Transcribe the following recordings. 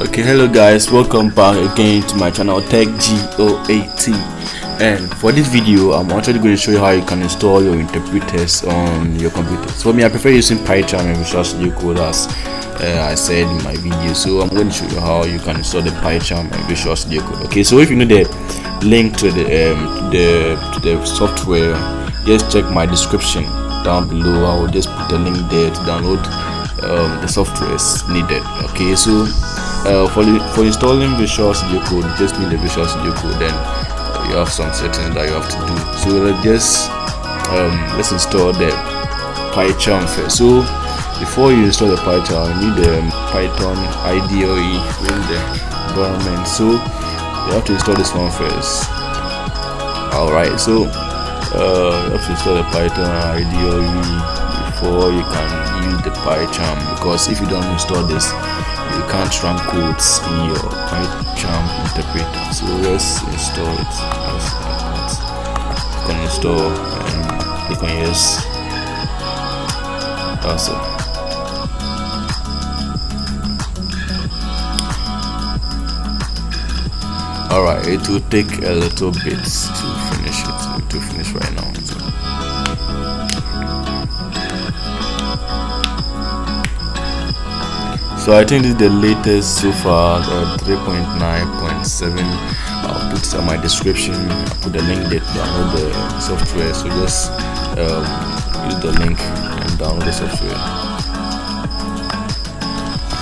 Okay, hello guys, welcome back again to my channel techg.o.a.t, and for this video I'm actually going to show you how you can install your interpreters on your computer. So for me, I prefer using PyCharm and Visual Studio Code as I said in my video. So I'm going to show you how you can install the PyCharm and Visual Studio Code. Okay, so if you need the link to the software, just check my description down below. I will just put the link there to download the software is needed. Okay, so for installing Visual Studio Code, you just need the Visual Studio Code. Then you have some settings that you have to do. So let's install the PyCharm first. So before you install the PyCharm, you need the Python IDE in the environment. So you have to install this one first. Alright, so you have to install the Python IDE before you can use the PyCharm, because if you don't install this, you can't run codes in your PyCharm interpreter. So let's install it. You can install and click on yes. That's it. Alright, it will take a little bit to finish it. To finish right now. So I think this is the latest so far, 3.9.7. I'll put some in my description. I'll put the link there to download the software. So just use the link and download the software.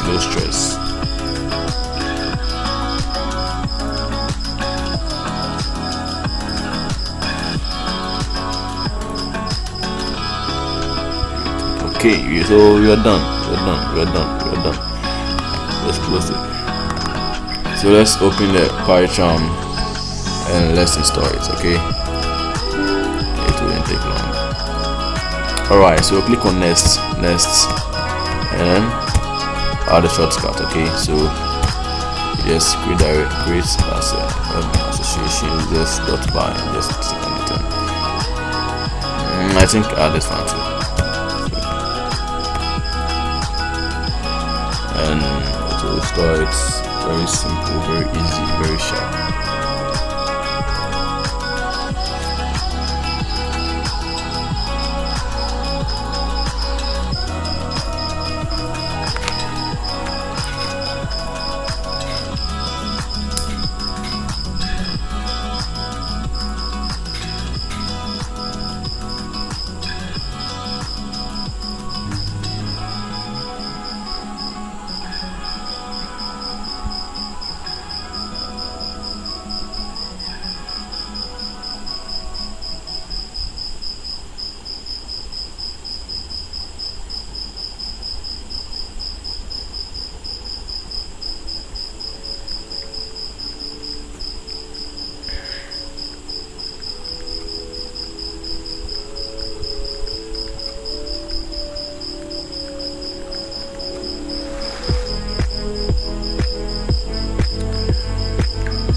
No stress. Okay, so we are done. We're done. Let's close it. So let's open the PyCharm and let's install it. Okay, it won't take long. Alright, so click on next, and then add the shortcut. Okay, so just create as a association, just .py, just click on it. I think add this one too. And to install it's very simple, very easy, very sharp.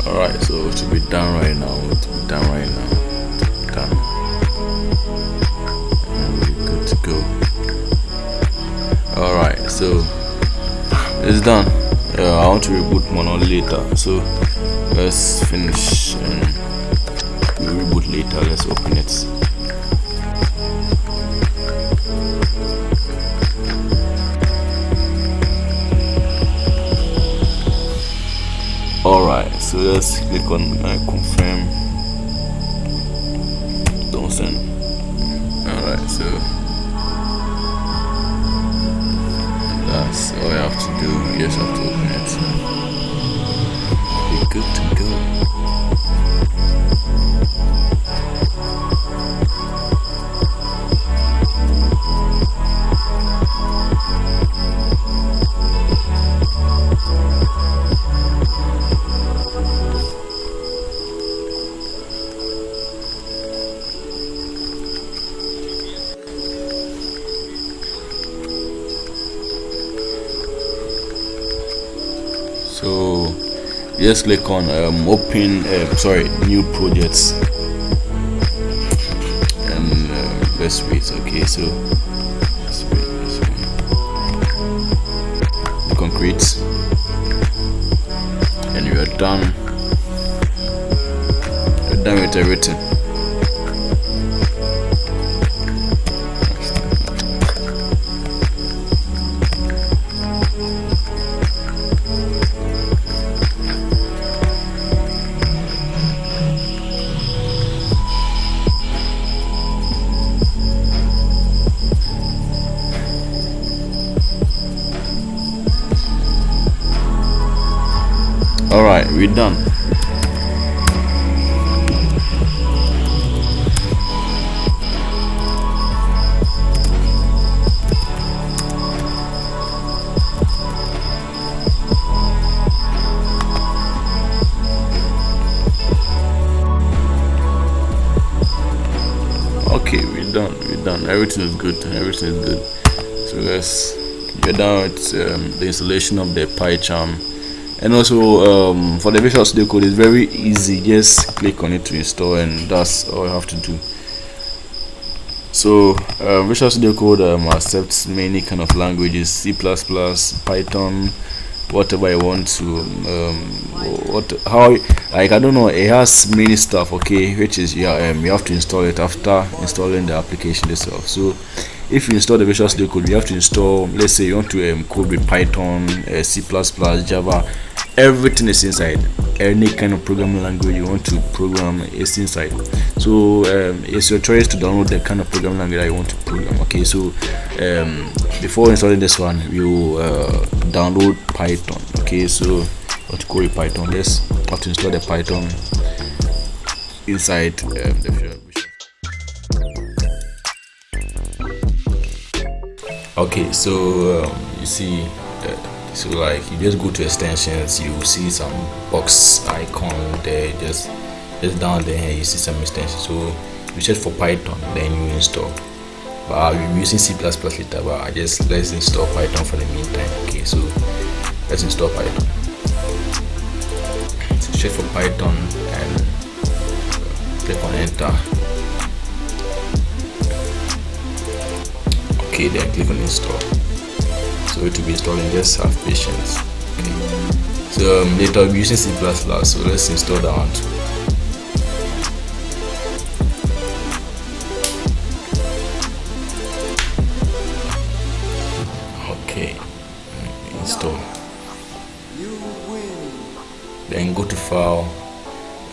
Alright, so it will be done right now. Done. And we're good to go. Alright, so it's done. I want to reboot Mono later. So let's finish and we'll reboot later. Let's open it. Alright, so let's click on confirm, don't send. Alright, so that's all you have to do. You just have to open it. Be good to go. So just click on open new projects, and let's wait. Okay, so let's wait. Concrete, and you are done. You're done with everything. Alright, we're done. Okay, we're done. Everything is good. So we're done with the installation of the PyCharm. And also for the Visual Studio Code, it's very easy. Just click on it to install, and that's all you have to do. So Visual Studio Code accepts many kind of languages: C++, Python, whatever you want to I don't know, it has many stuff, okay, which is you have to install it after installing the application itself. So if you install the Visual Studio Code, you have to install, let's say you want to code with Python, C++, Java. Everything is inside. Any kind of programming language you want to program is inside. So it's your choice to download the kind of programming language that you want to program. Okay, so before installing this one, you download Python. Okay, so what to call it Python? Yes, have to install the Python inside the Visual. Okay, so you see, so like you just go to extensions, you will see some box icon there, just down there, and you see some extensions. So you search for Python, then you install. But I'll be using C++ later, but let's install Python for the meantime. Okay, so let's install Python. So search for Python and click on enter. Okay, then click on install. So it will be installing. Just have patience. Okay. So later I'll be using C++, so let's install that one too. Okay, install. Then go to file,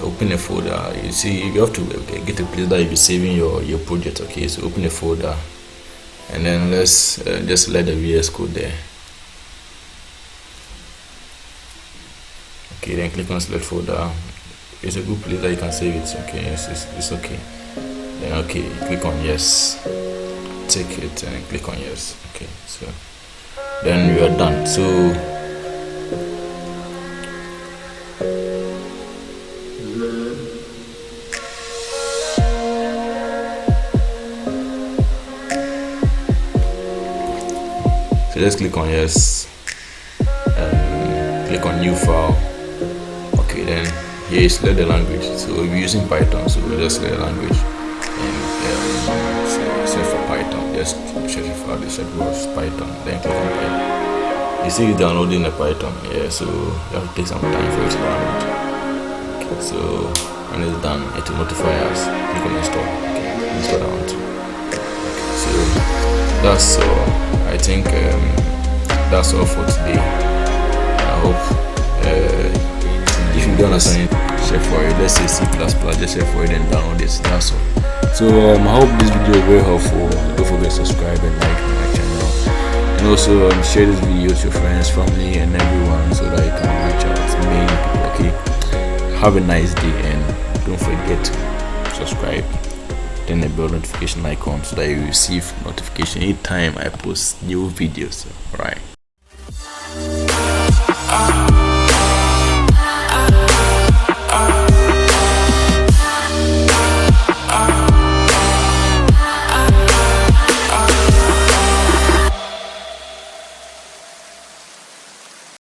open a folder. You see, you have to get a place that you'll be saving your project. Okay, so open a folder, and then let's just let the VS Code there. Okay, then click on select folder. It's a good place that you can save it. Okay, it's okay. Then okay, click on yes, take it and click on yes. Okay, so then we are done. So just click on yes and click on new file. Okay, then here is select the language. So we're using Python, so we'll just select the language and search for Python. Just search for the search was Python, then click on Python. You see it's downloading the Python. Yeah, so you have to take some time for it to download. Okay, so when it's done, it will notify us. Click on install. Okay, install that one too. Okay, so that's all. I think that's all for today. I hope if you don't understand it, search for it. Let's say C++, just search for it and download it. That's all. So I hope this video is very helpful. Don't forget to subscribe and like my channel, and also share this video to your friends, family, and everyone, so that you can reach out to many people. Okay, have a nice day, and don't forget to subscribe. Then the bell notification icon so that you receive notification anytime I post new videos. Alright.